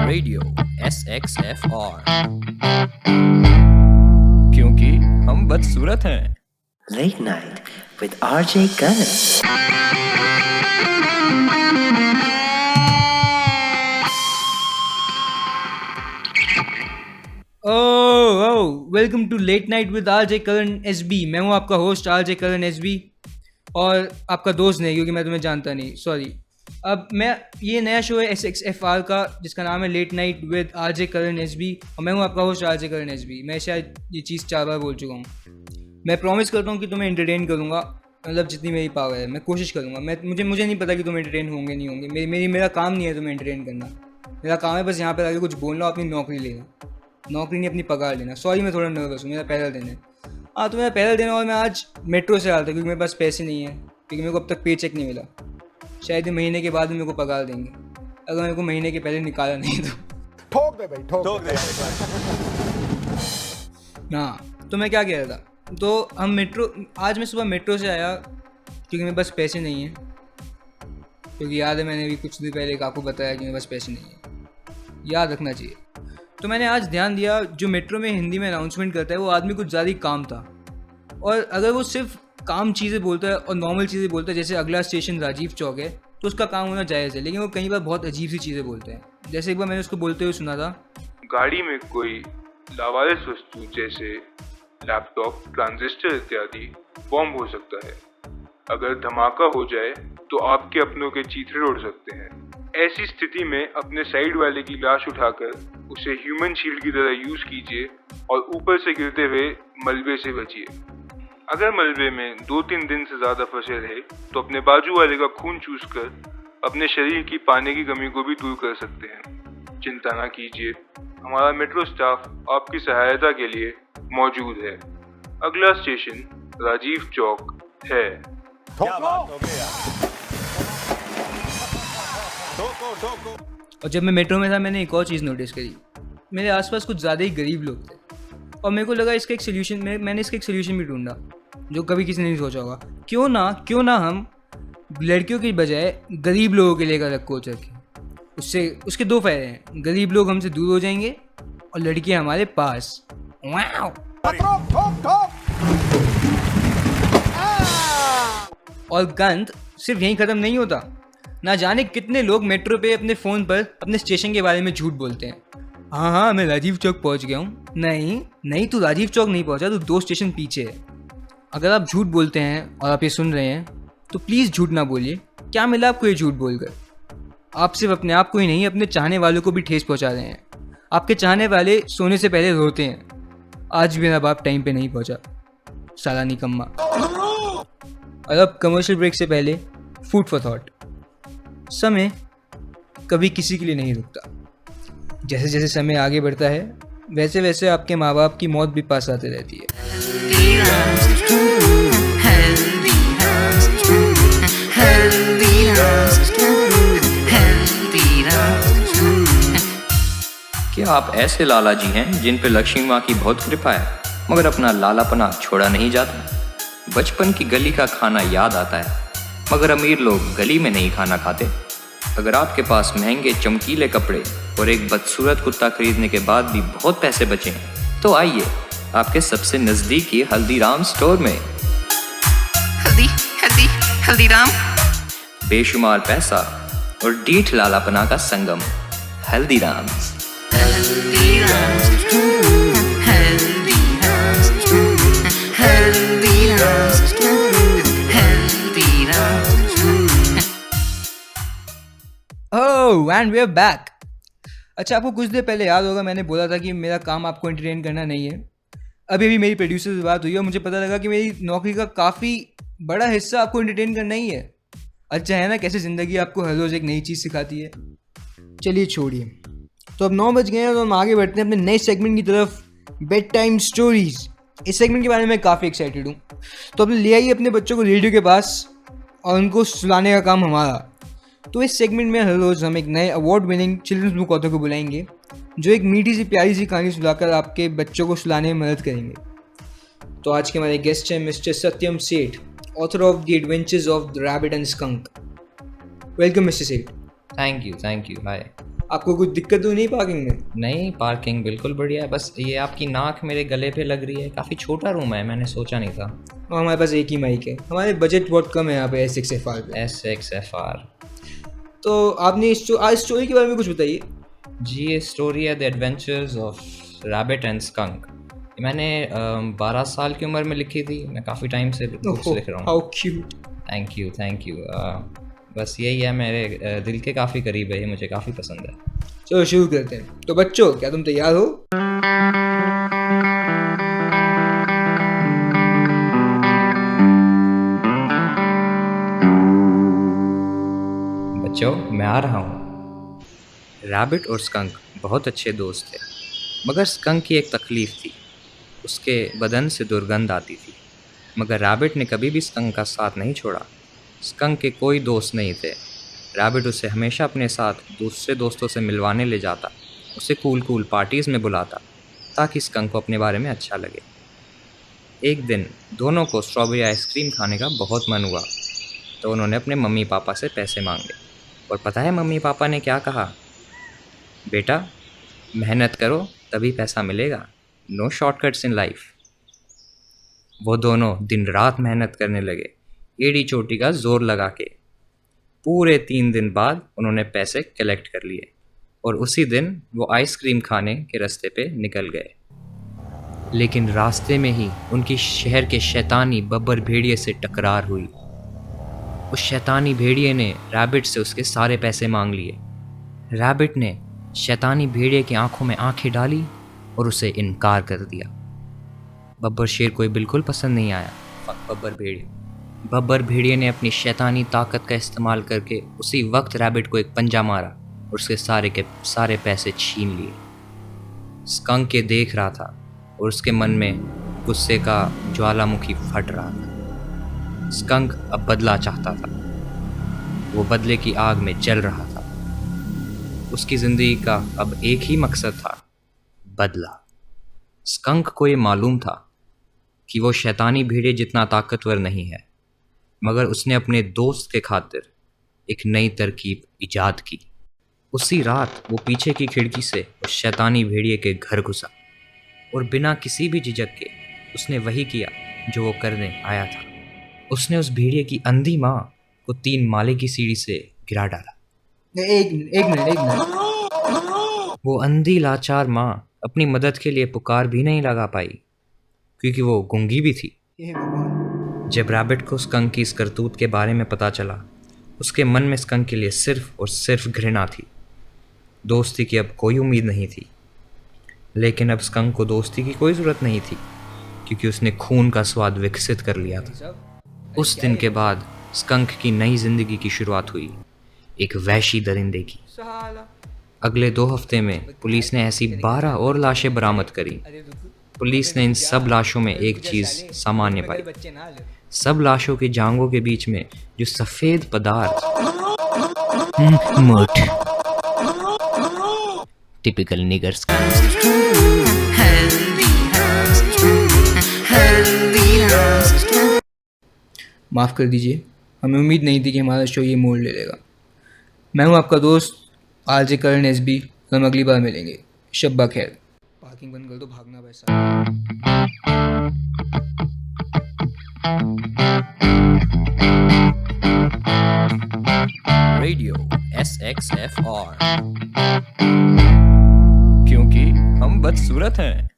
Radio SXFR, क्योंकि हम बदसूरत हैं। Late Night with RJ Gunn. Welcome to late night with RJ Karan SB. मैं हूँ आपका होस्ट आरजे करण एसबी और आपका दोस्त नहीं, क्योंकि मैं तुम्हें जानता नहीं, सॉरी। अब ये नया शो है SXFR का, जिसका नाम है late night with RJ Karan SB, और मैं हूँ आपका होस्ट आरजे करण एसबी। मैं शायद ये चीज़ 4 बार बोल चुका हूँ। मैं प्रॉमिस करता हूँ कि तुम्हें एंटरटेन करूँगा, मतलब जितनी मेरी पावर है मैं कोशिश करूँगा। मुझे नहीं पता कि तुम एंटरटेन होंगे नहीं होंगे। मेरा काम नहीं है तुम्हें एंटरटेन करना। मेरा काम है बस यहाँ पर आके कुछ बोलना, अपनी नौकरी लेना। नौकरी नहीं, अपनी पगार लेना। सॉरी, मैं थोड़ा नर्वस हूँ, मेरा पहला दिन है। हाँ, तो मेरा पहला दिन है और मैं आज मेट्रो से आया था, क्योंकि मेरे पास पैसे नहीं है, क्योंकि मेरे को अब तक पे चेक नहीं मिला। शायद महीने के बाद मेरे को पगार देंगे, अगर मेरे को महीने के पहले निकाला नहीं तो। ठोक दे भाई, ठोक दे। हाँ, तो मैं क्या कह रहा था, तो आज मैं सुबह मेट्रो से आया, क्योंकि मेरे पास पैसे नहीं है। क्योंकि याद है, मैंने भी कुछ दिन पहले आपको बताया कि मेरे पास पैसे नहीं है, याद रखना चाहिए। तो मैंने आज ध्यान दिया, जो मेट्रो में हिंदी में अनाउंसमेंट करता है वो आदमी कुछ ज़्यादा ही काम था। और अगर वो सिर्फ काम चीज़ें बोलता है और नॉर्मल चीज़ें बोलता है, जैसे अगला स्टेशन राजीव चौक है, तो उसका काम होना जायज़ है। लेकिन वो कई बार बहुत अजीब सी चीज़ें बोलते हैं। जैसे एक बार मैंने उसको बोलते हुए सुना था, गाड़ी में कोई लावारिस वस्तु जैसे लैपटॉप, ट्रांजिस्टर इत्यादि बॉम्ब हो सकता है। अगर धमाका हो जाए तो आपके अपनों के चीथड़े उड़ सकते हैं। ऐसी स्थिति में अपने साइड वाले की लाश उठाकर उसे ह्यूमन शील्ड की तरह यूज कीजिए और ऊपर से गिरते हुए मलबे से बचिए। अगर मलबे में 2-3 दिन से ज्यादा फंसे रहे तो अपने बाजू वाले का खून चूसकर अपने शरीर की पानी की कमी को भी दूर कर सकते हैं। चिंता ना कीजिए, हमारा मेट्रो स्टाफ आपकी सहायता के लिए मौजूद है। अगला स्टेशन राजीव चौक है। और जब मैं मेट्रो में था, मैंने एक और चीज़ नोटिस करी। मेरे आसपास कुछ ज़्यादा ही गरीब लोग थे, और मेरे को लगा इसका एक सोल्यूशन, मैंने इसका एक सोल्यूशन भी ढूंढा जो कभी किसी ने नहीं सोचा होगा। क्यों ना हम लड़कियों की बजाय गरीब लोगों के लिए एक अलग कोच रखें। उसके 2 फायदे हैं, गरीब लोग हमसे दूर हो जाएंगे और लड़कियाँ हमारे पास। वाओ! और गंद सिर्फ यहीं ख़त्म नहीं होता। ना जाने कितने लोग मेट्रो पे अपने फ़ोन पर अपने स्टेशन के बारे में झूठ बोलते हैं। हाँ, मैं राजीव चौक पहुंच गया हूँ। नहीं, तू राजीव चौक नहीं पहुंचा, तू 2 स्टेशन पीछे है। अगर आप झूठ बोलते हैं और आप ये सुन रहे हैं, तो प्लीज़ झूठ ना बोलिए। क्या मिला आपको ये झूठ बोलकर? आप सिर्फ अपने आप को ही नहीं, अपने चाहने वालों को भी ठेस पहुँचा रहे हैं। आपके चाहने वाले सोने से पहले रोते हैं, आज भी मेरा बाप टाइम पर नहीं पहुँचा, साला निकम्मा। और अब कमर्शियल ब्रेक से पहले फूड फॉर थॉट। समय कभी किसी के लिए नहीं रुकता। जैसे जैसे समय आगे बढ़ता है, वैसे वैसे आपके माँ बाप की मौत भी पास आते रहती है। क्या आप ऐसे लाला जी हैं जिन पे लक्ष्मी माँ की बहुत कृपा है, मगर अपना लालापना छोड़ा नहीं जाता? बचपन की गली का खाना याद आता है, मगर अमीर लोग गली में नहीं खाना खाते। अगर आपके पास महंगे चमकीले कपड़े और एक बदसूरत कुत्ता खरीदने के बाद भी बहुत पैसे बचे हैं, तो आइए आपके सबसे नज़दीकी हल्दीराम स्टोर में। हल्दीराम, बेशुमार पैसा और डीठ लालापना का संगम। Haldiram. And we are back. अच्छा, आपको कुछ देर पहले याद होगा, मैंने बोला था कि मेरा काम आपको एंटरटेन करना नहीं है। अभी मेरी प्रोड्यूसर से बात हुई और मुझे पता लगा कि मेरी नौकरी का काफ़ी बड़ा हिस्सा आपको एंटरटेन करना ही है। अच्छा है ना, कैसे ज़िंदगी आपको हर रोज़ एक नई चीज़ सिखाती है। चलिए छोड़िए, तो अब 9 बज गए हैं, तो हम आगे बढ़ते हैं अपने नए सेगमेंट की तरफ, बेड टाइम स्टोरीज़। इस सेगमेंट के बारे में मैं काफ़ी एक्साइटेड हूँ। तो अपने ले आइए अपने बच्चों को रेडियो के पास और उनको सुलाने का काम हमारा। तो इस सेगमेंट में हर रोज़ हम एक नए award winning children's book author को बुलाएंगे, जो एक मीठी सी प्यारी सी कहानी सुनाकर आपके बच्चों को सुलाने में मदद करेंगे। तो आज के हमारे गेस्ट हैं mister Satyam Seth, author of the adventures of the rabbit and skunk. Welcome mister Seth. Thank you hi. आपको कुछ दिक्कत तो नहीं पार्किंग में? नहीं, पार्किंग बिल्कुल बढ़िया है, बस ये आपकी नाक मेरे गले पे लग रही है। काफ़ी छोटा रूम है, मैंने सोचा नहीं था। और हमारे पास एक ही माइक है, हमारे बजट बहुत कम है यहाँ पे S6FR पे। SXFR। तो आपने आज स्टोरी के बारे में कुछ बताइए। जी, ये स्टोरी है the adventures of rabbit and skunk. मैंने 12 साल की उम्र में लिखी थी। मैं काफ़ी टाइम से बुक्स लिख रहा हूँ। How cute. Thank you. बस यही है, मेरे दिल के काफ़ी करीब है, ये मुझे काफ़ी पसंद है। चलो शुरू करते हैं। तो बच्चों, क्या तुम तैयार हो? बच्चों, मैं आ रहा हूँ। रैबिट और स्कंक बहुत अच्छे दोस्त थे, मगर स्कंक की एक तकलीफ थी। उसके बदन से दुर्गंध आती थी, मगर रैबिट ने कभी भी स्कंक का साथ नहीं छोड़ा। स्कंक के कोई दोस्त नहीं थे। रैबिट उसे हमेशा अपने साथ दूसरे दोस्तों से मिलवाने ले जाता, उसे कूल पार्टीज़ में बुलाता, ताकि स्कंक को अपने बारे में अच्छा लगे। एक दिन दोनों को स्ट्रॉबेरी आइसक्रीम खाने का बहुत मन हुआ, तो उन्होंने अपने मम्मी पापा से पैसे मांगे। और पता है मम्मी पापा ने क्या कहा? बेटा, मेहनत करो तभी पैसा मिलेगा, नो शॉर्टकट्स इन लाइफ। वो दोनों दिन रात मेहनत करने लगे, एड़ी चोटी का जोर लगा के। पूरे 3 दिन बाद उन्होंने पैसे कलेक्ट कर लिए और उसी दिन वो आइसक्रीम खाने के रास्ते पे निकल गए। लेकिन रास्ते में ही उनकी शहर के शैतानी बब्बर भेड़िए से टकरार हुई। उस शैतानी भेड़िए ने रैबिट से उसके सारे पैसे मांग लिए। रैबिट ने शैतानी भेड़िए की आंखों में आंखें डाली और उसे इनकार कर दिया। बब्बर शेर को बिल्कुल पसंद नहीं आया। बब्बर भेड़िए ने अपनी शैतानी ताकत का इस्तेमाल करके उसी वक्त रैबिट को एक पंजा मारा और उसके सारे के सारे पैसे छीन लिए। स्कंक ये देख रहा था और उसके मन में गुस्से का ज्वालामुखी फट रहा था। स्कंक अब बदला चाहता था। वो बदले की आग में जल रहा था। उसकी जिंदगी का अब एक ही मकसद था, बदला। स्कंक को ये मालूम था कि वो शैतानी भेड़िए जितना ताकतवर नहीं है, मगर उसने अपने दोस्त के खातिर एक नई तरकीब इजाद की। उसी रात वो पीछे की खिड़की से उस शैतानी भेड़िए के घर घुसा और बिना किसी भी झिझक के उसने वही किया जो वो करने आया था। उसने उस भेड़िए की अंधी माँ को 3 माले की सीढ़ी से गिरा डाला। एक मिनट। वो अंधी लाचार माँ अपनी मदद के लिए पुकार भी नहीं लगा पाई, क्योंकि वो गूंगी भी थी। जब रैबिट को स्कंक की इस करतूत के बारे में पता चला, उसके मन में स्कंक के लिए सिर्फ और सिर्फ घृणा थी। दोस्ती की अब कोई उम्मीद नहीं थी। लेकिन अब स्कंक को दोस्ती की कोई ज़रूरत नहीं थी, क्योंकि उसने खून का स्वाद विकसित कर लिया था। उस दिन के बाद स्कंक की नई जिंदगी की शुरुआत हुई, एक वहशी दरिंदे की। अगले 2 हफ्ते में पुलिस ने ऐसी 12 और लाशें बरामद करी। पुलिस ने इन सब लाशों में एक चीज़ सामान्य पाई। सब लाशों की जांघों के बीच में जो सफ़ेद पदार्थ, मोट, टिपिकल निगर्स का। माफ़ कर दीजिए, हमें उम्मीद नहीं थी कि हमारा शो ये मोड़ ले लेगा। मैं हूँ आपका दोस्त RJ करण SB। हम अगली बार मिलेंगे। शब्बा खैर। पार्किंग बंद कर दो, भागना वैसा। रेडियो SXFR, क्योंकि हम बदसूरत हैं।